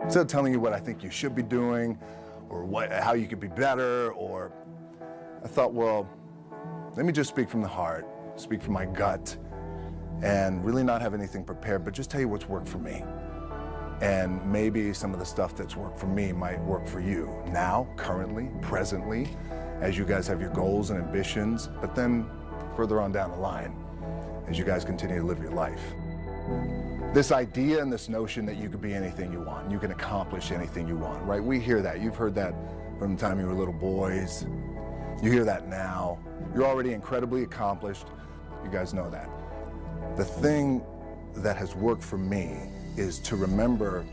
Instead of telling you what I think you should be doing or how you could be better, or I thought, well, let me just speak from the heart, speak from my gut, and really not have anything prepared, but just tell you what's worked for me. And maybe some of the stuff that's worked for me might work for you now, currently, presently, as you guys have your goals and ambitions, but then further on down the line, as you guys continue to live your life. This idea and this notion that you could be anything you want, you can accomplish anything you want, right? We hear that. You've heard that from the time you were little boys. You hear that now. You're already incredibly accomplished. You guys know that. The thing that has worked for me is to remember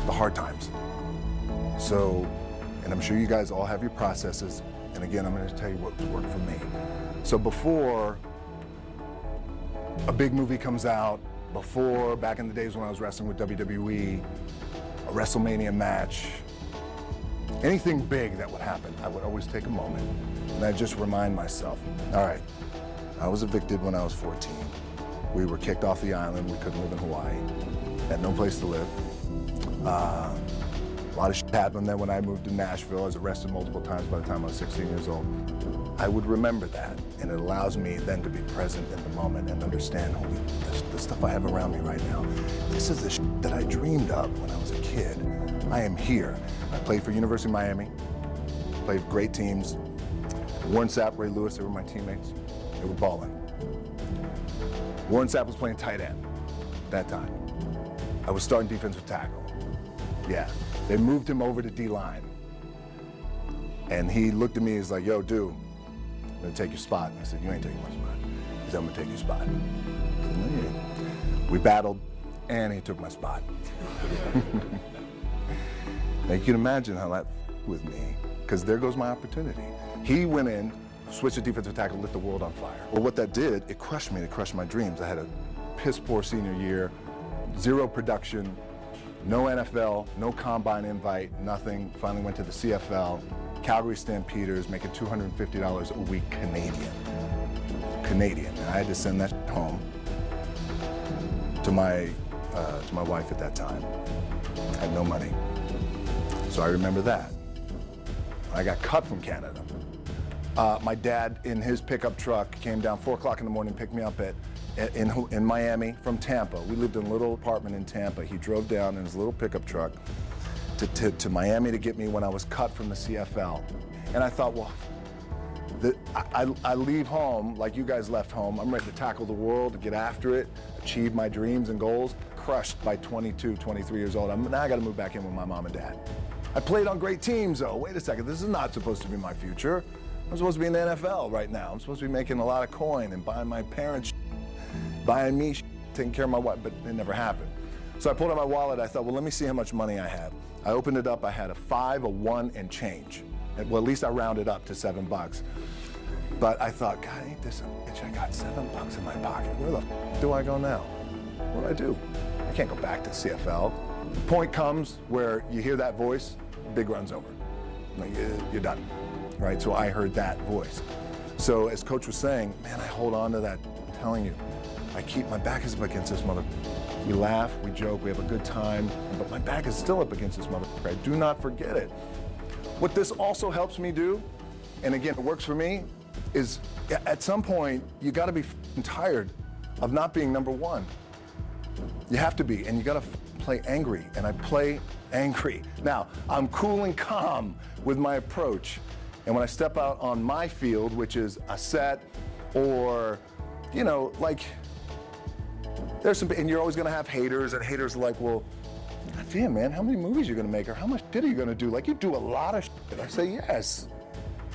the hard times. So, and I'm sure you guys all have your processes, and again, I'm going to tell you what's worked for me. So before a big movie comes out, before, back in the days when I was wrestling with WWE, a WrestleMania match, anything big that would happen, I would always take a moment and I'd just remind myself, all right, I was evicted when I was 14. We were kicked off the island. We couldn't live in Hawaii. Had no place to live. A lot of shit happened then when I moved to Nashville. I was arrested multiple times by the time I was 16 years old. I would remember that, and it allows me then to be present in the moment and understand, holy, the stuff I have around me right now. This is the shit that I dreamed of when I was a kid. I am here. I played for University of Miami, played for great teams. Warren Sapp, Ray Lewis, they were my teammates. They were balling. Warren Sapp was playing tight end that time. I was starting defensive tackle. Yeah, they moved him over to D-line. And he looked at me, he's like, yo, dude, I'm gonna take your spot. And I said, you ain't taking my spot. He said, I'm gonna take your spot. I said, no, you ain't. We battled, and he took my spot. Now you can imagine how that with me, because there goes my opportunity. He went in, switched to defensive tackle, lit the world on fire. Well, what that did, it crushed me, it crushed my dreams. I had a piss poor senior year, zero production, no NFL, no combine invite, nothing. Finally went to the CFL, Calgary Stampeders, making $250 a week Canadian. And I had to send that home to my wife at that time. I had no money. So I remember that. I got cut from Canada. My dad, in his pickup truck, came down 4 o'clock in the morning, picked me up in Miami from Tampa. We lived in a little apartment in Tampa. He drove down in his little pickup truck to Miami to get me when I was cut from the CFL. And I thought, well, I leave home like you guys left home. I'm ready to tackle the world, to get after it, achieve my dreams and goals. Crushed by 22, 23 years old. Now I got to move back in with my mom and dad. I played on great teams, though. Wait a second, this is not supposed to be my future. I'm supposed to be in the NFL right now. I'm supposed to be making a lot of coin and buying my parents, buying me, taking care of my wife, but it never happened. So I pulled out my wallet. I thought, well, let me see how much money I have. I opened it up. I had a 5, a 1, and change. Well, at least I rounded up to $7. But I thought, God, ain't this a bitch? I got $7 in my pocket. Where the f do I go now? What do I do? I can't go back to CFL. The point comes where you hear that voice, big run's over. Like, you're done, right? So I heard that voice. So as Coach was saying, man, I hold on to that. I'm telling you, my back is up against this mother. We laugh, we joke, we have a good time, but my back is still up against this mother. I do not forget it. What this also helps me do, and again, it works for me, is at some point, you gotta be tired of not being number one. You have to be, and you gotta play angry, and I play angry. Now, I'm cool and calm with my approach, and when I step out on my field, which is a set, or, you know, like, there's some, and you're always gonna have haters, and haters are like, well, God damn, man, how many movies are you gonna make, or how much shit are you gonna do? Like, you do a lot of shit. I say, yes,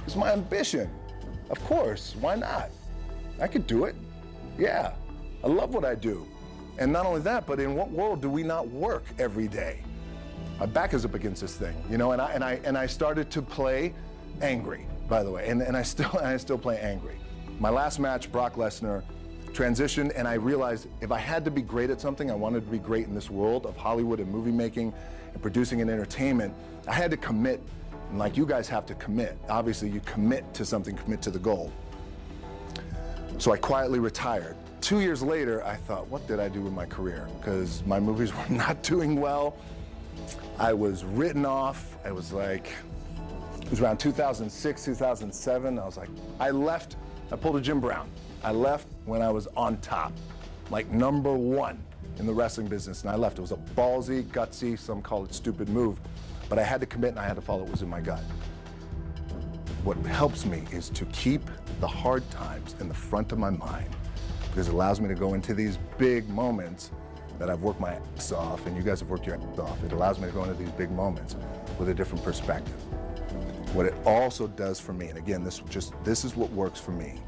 it's my ambition. Of course, why not? I could do it, yeah. I love what I do. And not only that, but in what world do we not work every day? My back is up against this thing, you know, and I started to play angry, by the way, and I still play angry. My last match, Brock Lesnar, transitioned, and I realized if I had to be great at something, I wanted to be great in this world of Hollywood and movie making and producing and entertainment, I had to commit, and like you guys have to commit. Obviously, you commit to something, commit to the goal. So I quietly retired. 2 years later, I thought, what did I do with my career? Because my movies were not doing well. I was written off. It was around 2006, 2007. I was like, I left, I pulled a Jim Brown. I left when I was on top, like #1 in the wrestling business, and I left. It was a ballsy, gutsy, some call it stupid move, but I had to commit and I had to follow what was in my gut. What helps me is to keep the hard times in the front of my mind, because it allows me to go into these big moments that I've worked my ass off, and you guys have worked your ass off. It allows me to go into these big moments with a different perspective. What it also does for me, and again, this is what works for me.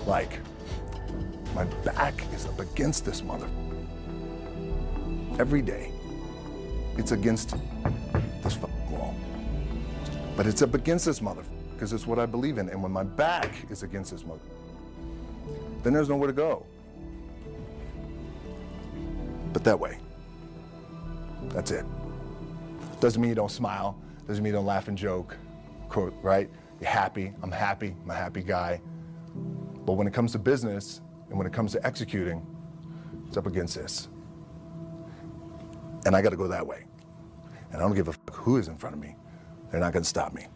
Like, my back is up against this mother. Every day, it's against this fucking wall. But it's up against this mother, because it's what I believe in. And when my back is against this mother, then there's nowhere to go. But that way, that's it. Doesn't mean you don't smile, doesn't mean you don't laugh and joke, right? You're happy, I'm a happy guy. But when it comes to business, and when it comes to executing, it's up against this. And I gotta go that way. And I don't give a fuck who is in front of me. They're not gonna stop me.